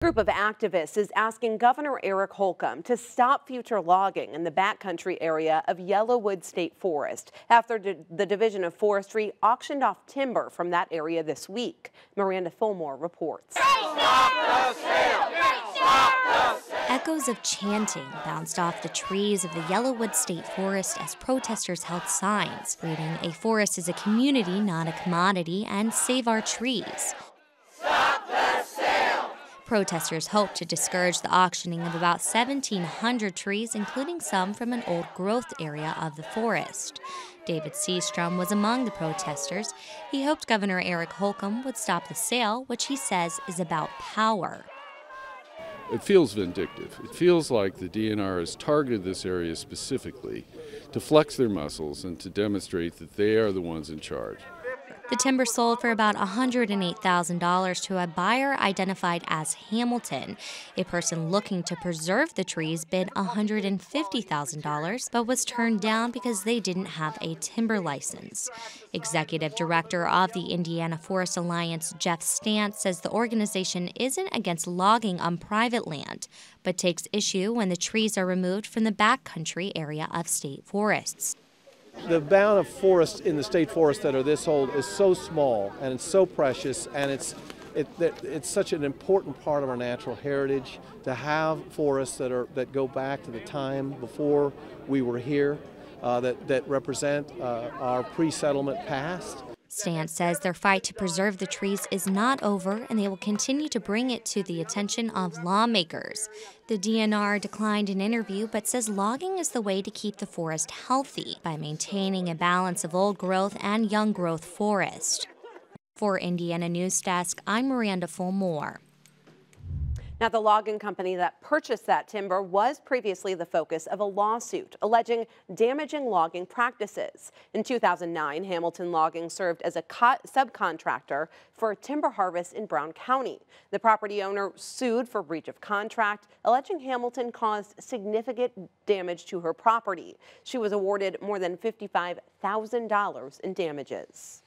Group of activists is asking Governor Eric Holcomb to stop future logging in the backcountry area of Yellowwood State Forest after the Division of Forestry auctioned off timber from that area this week. Miranda Fulmore reports. Echoes of chanting bounced off the trees of the Yellowwood State Forest as protesters held signs reading, "A forest is a community, not a commodity," and "Save our trees." Protesters hope to discourage the auctioning of about 1,700 trees, including some from an old growth area of the forest. David Seastrom was among the protesters. He hoped Governor Eric Holcomb would stop the sale, which he says is about power. It feels vindictive. It feels like the DNR has targeted this area specifically to flex their muscles and to demonstrate that they are the ones in charge. The timber sold for about $108,000 to a buyer identified as Hamilton. A person looking to preserve the trees bid $150,000, but was turned down because they didn't have a timber license. Executive Director of the Indiana Forest Alliance, Jeff Stantz, says the organization isn't against logging on private land, but takes issue when the trees are removed from the backcountry area of state forests. The amount of forests in the state forest that are this old is so small, and it's so precious, and it's such an important part of our natural heritage to have forests that go back to the time before we were here, that represent our pre-settlement past. Stantz says their fight to preserve the trees is not over, and they will continue to bring it to the attention of lawmakers. The DNR declined an interview, but says logging is the way to keep the forest healthy by maintaining a balance of old growth and young growth forest. For Indiana News Desk, I'm Miranda Fulmore. Now, the logging company that purchased that timber was previously the focus of a lawsuit alleging damaging logging practices. In 2009, Hamilton Logging served as a subcontractor for a timber harvest in Brown County. The property owner sued for breach of contract, alleging Hamilton caused significant damage to her property. She was awarded more than $55,000 in damages.